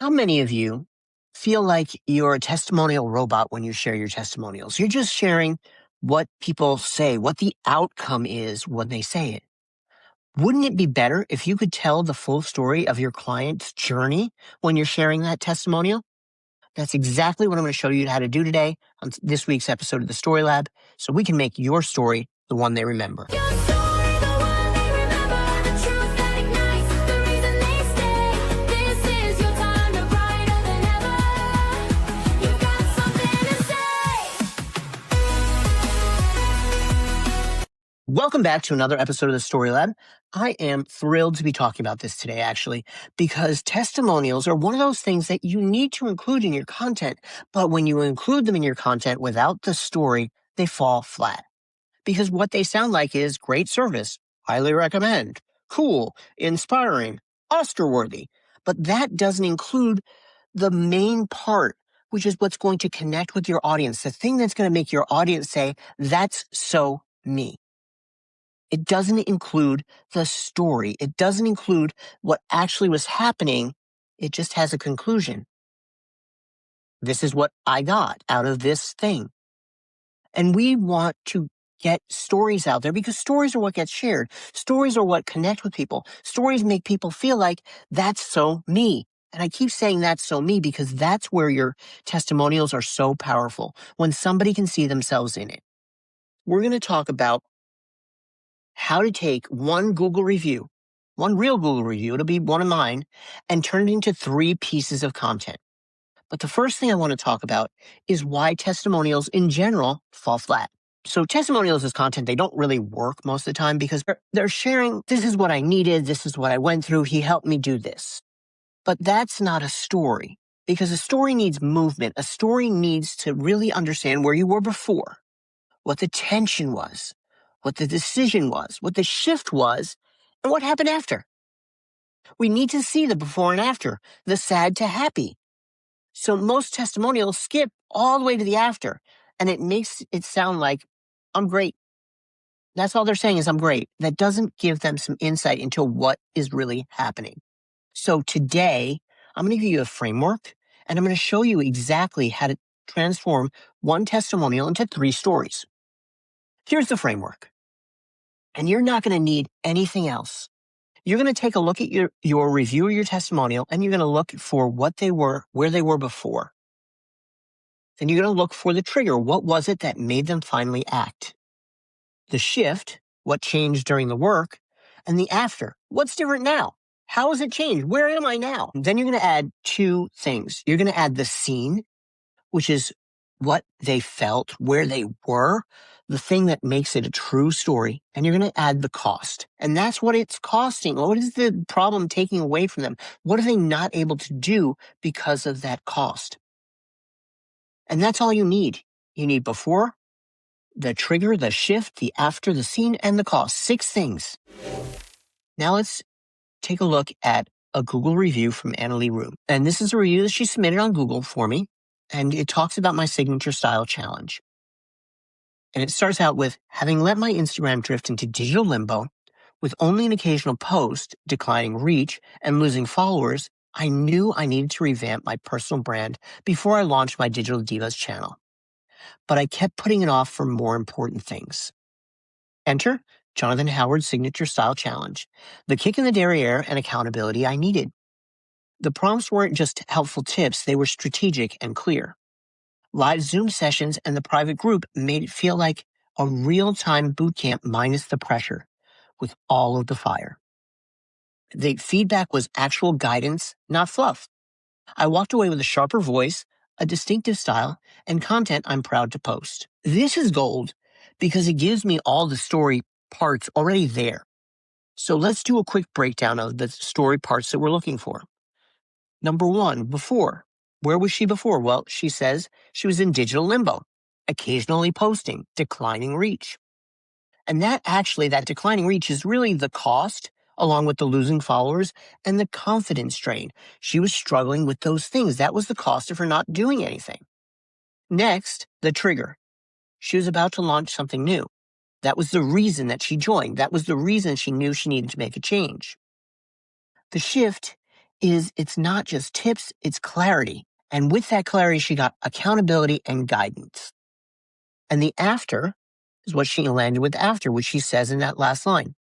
How many of you feel like you're a testimonial robot when you share your testimonials? You're just sharing what people say, what the outcome is when they say it. Wouldn't it be better if you could tell the full story of your client's journey when you're sharing that testimonial? That's exactly what I'm going to show you how to do today on this week's episode of the Story Lab, so we can make your story the one they remember. Welcome back to another episode of the Story Lab. I am thrilled to be talking about this today, actually, because testimonials are one of those things that you need to include in your content, but when you include them in your content without the story, they fall flat. Because what they sound like is great service, highly recommend, cool, inspiring, Oscar-worthy. But that doesn't include the main part, which is what's going to connect with your audience, the thing that's going to make your audience say, that's so me. It doesn't include the story. It doesn't include what actually was happening. It just has a conclusion. This is what I got out of this thing. And we want to get stories out there because stories are what gets shared. Stories are what connect with people. Stories make people feel like that's so me. And I keep saying that's so me because that's where your testimonials are so powerful, when somebody can see themselves in it. We're going to talk about how to take one Google review, one real Google review, it'll be one of mine, and turn it into 3 pieces of content. But the first thing I want to talk about is why testimonials in general fall flat. So testimonials as content, they don't really work most of the time because they're sharing, this is what I needed, this is what I went through, he helped me do this. But that's not a story, because a story needs movement. A story needs to really understand where you were before, what the tension was, what the decision was, what the shift was, and what happened after. We need to see the before and after, the sad to happy. So most testimonials skip all the way to the after, and it makes it sound like, I'm great. That's all they're saying is I'm great. That doesn't give them some insight into what is really happening. So today, I'm going to give you a framework, and I'm going to show you exactly how to transform one testimonial into 3 stories. Here's the framework. And you're not going to need anything else. You're going to take a look at your review of your testimonial, and you're going to look for what they were, where they were before. Then you're going to look for the trigger. What was it that made them finally act? The shift, what changed during the work, and the after. What's different now? How has it changed? Where am I now? Then you're going to add 2 things. You're going to add the scene, which is what they felt, where they were, the thing that makes it a true story, and you're going to add the cost. And that's what it's costing. What is the problem taking away from them? What are they not able to do because of that cost? And that's all you need. You need before, the trigger, the shift, the after, the scene, and the cost. 6 things. Now let's take a look at a Google review from Annalie Rue. And this is a review that she submitted on Google for me. And it talks about my signature style challenge. And it starts out with, having let my Instagram drift into digital limbo, with only an occasional post, declining reach, and losing followers, I knew I needed to revamp my personal brand before I launched my Digital Divas channel. But I kept putting it off for more important things. Enter Jonathan Howard's signature style challenge, the kick in the derriere and accountability I needed. The prompts weren't just helpful tips, they were strategic and clear. Live Zoom sessions and the private group made it feel like a real-time boot camp minus the pressure, with all of the fire. The feedback was actual guidance, not fluff. I walked away with a sharper voice, a distinctive style, and content I'm proud to post. This is gold because it gives me all the story parts already there. So let's do a quick breakdown of the story parts that we're looking for. Number 1, before. Where was she before? Well, she says she was in digital limbo, occasionally posting, declining reach. And that declining reach is really the cost, along with the losing followers and the confidence drain. She was struggling with those things. That was the cost of her not doing anything. Next, the trigger. She was about to launch something new. That was the reason that she joined. That was the reason she knew she needed to make a change. The shift is it's not just tips, it's clarity. And with that clarity, she got accountability and guidance. And the after is what she landed with after, which she says in that last line,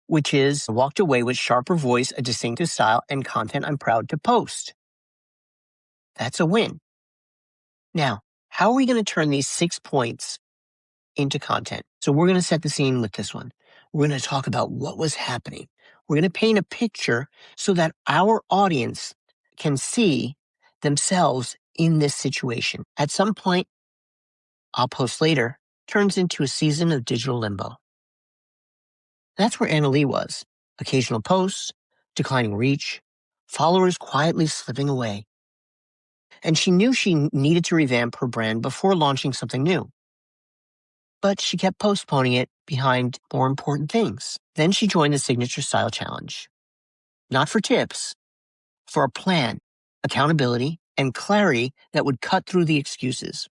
which is walked away with sharper voice, a distinctive style, and content I'm proud to post. That's a win. Now, how are we going to turn these 6 points into content? So we're going to set the scene with this one. We're going to talk about what was happening. We're going to paint a picture so that our audience can see themselves in this situation. At some point, I'll post later, turns into a season of digital limbo. That's where Anna Lee was. Occasional posts, declining reach, followers quietly slipping away. And she knew she needed to revamp her brand before launching something new. But she kept postponing it behind more important things. Then she joined the Signature Style Challenge. Not for tips, for a plan, accountability, and clarity that would cut through the excuses.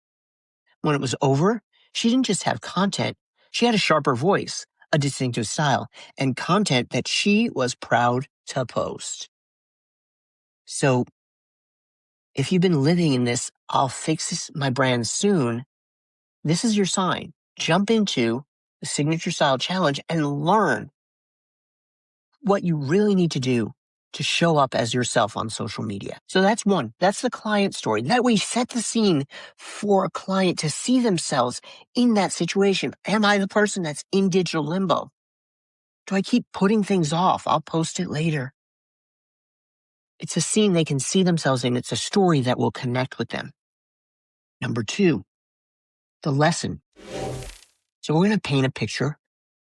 When it was over, she didn't just have content, she had a sharper voice, a distinctive style, and content that she was proud to post. So, if you've been living in this, I'll fix my brand soon, this is your sign. Jump into the Signature Style Challenge and learn what you really need to do to show up as yourself on social media. So that's one. That's the client story. That way, set the scene for a client to see themselves in that situation. Am I the person that's in digital limbo? Do I keep putting things off? I'll post it later. It's a scene they can see themselves in. It's a story that will connect with them. Number 2, the lesson. So we're going to paint a picture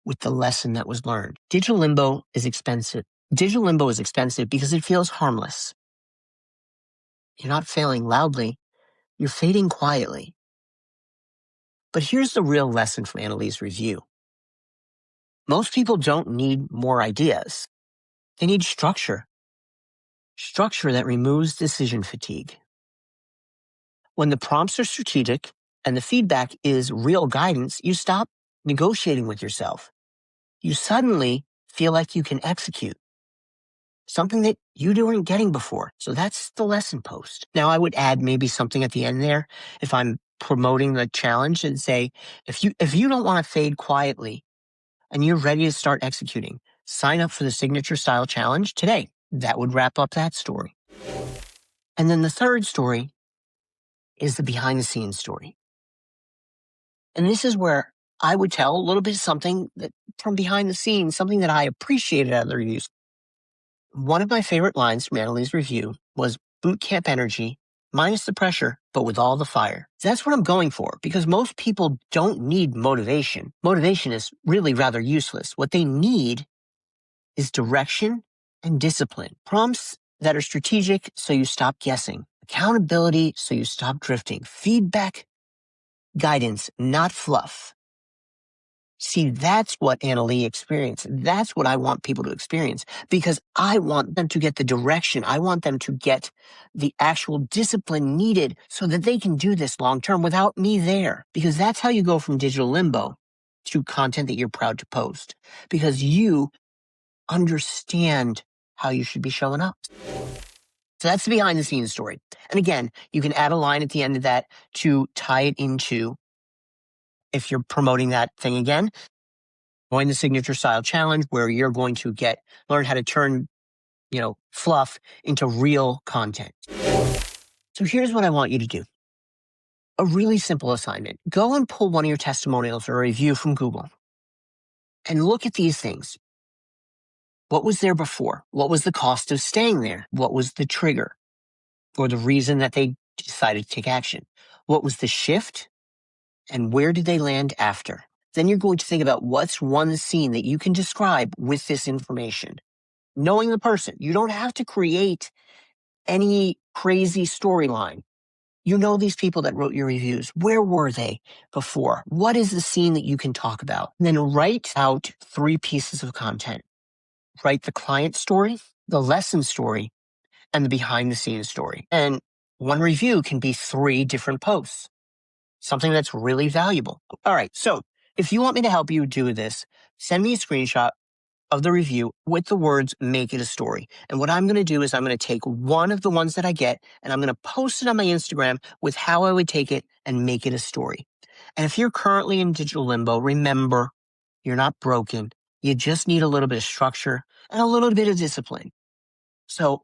with the lesson that was learned. Digital limbo is expensive. Digital limbo is expensive because it feels harmless. You're not failing loudly. You're fading quietly. But here's the real lesson from Annalee's review. Most people don't need more ideas. They need structure. Structure that removes decision fatigue. When the prompts are strategic and the feedback is real guidance, you stop negotiating with yourself. You suddenly feel like you can execute something that you weren't getting before. So that's the lesson post. Now, I would add maybe something at the end there if I'm promoting the challenge and say, if you don't want to fade quietly and you're ready to start executing, sign up for the Signature Style Challenge today. That would wrap up that story. And then the third story is the behind the scenes story. And this is where I would tell a little bit something that from behind the scenes, something that I appreciated out of the reviews. One of my favorite lines from Annalee's review was boot camp energy, minus the pressure, but with all the fire. That's what I'm going for, because most people don't need motivation. Motivation is really rather useless. What they need is direction and discipline. Prompts that are strategic so you stop guessing. Accountability so you stop drifting. Feedback, guidance, not fluff. See, that's what Anna Lee experienced. That's what I want people to experience, because I want them to get the direction. I want them to get the actual discipline needed so that they can do this long term without me there. Because that's how you go from digital limbo to content that you're proud to post, because you understand how you should be showing up. So that's the behind the scenes story. And again, you can add a line at the end of that to tie it into, if you're promoting that thing again, join the Signature Style Challenge, where you're going to learn how to turn, fluff into real content. So here's what I want you to do. A really simple assignment. Go and pull one of your testimonials or a review from Google and look at these things. What was there before? What was the cost of staying there? What was the trigger or the reason that they decided to take action? What was the shift? And where did they land after? Then you're going to think about what's one scene that you can describe with this information. Knowing the person, you don't have to create any crazy storyline. You know these people that wrote your reviews. Where were they before? What is the scene that you can talk about? And then write out 3 pieces of content. Write the client story, the lesson story, and the behind the scenes story. And one review can be 3 different posts. Something that's really valuable. All right. So if you want me to help you do this, send me a screenshot of the review with the words, make it a story. And what I'm going to do is I'm going to take one of the ones that I get and I'm going to post it on my Instagram with how I would take it and make it a story. And if you're currently in digital limbo, remember, you're not broken. You just need a little bit of structure and a little bit of discipline. So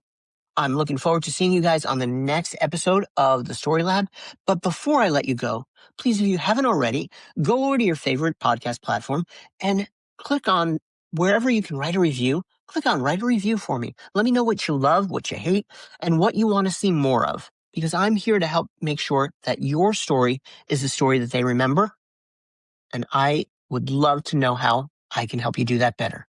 I'm looking forward to seeing you guys on the next episode of the Story Lab. But before I let you go, please, if you haven't already, go over to your favorite podcast platform and click on wherever you can write a review. Click on write a review for me. Let me know what you love, what you hate, and what you want to see more of. Because I'm here to help make sure that your story is the story that they remember. And I would love to know how I can help you do that better.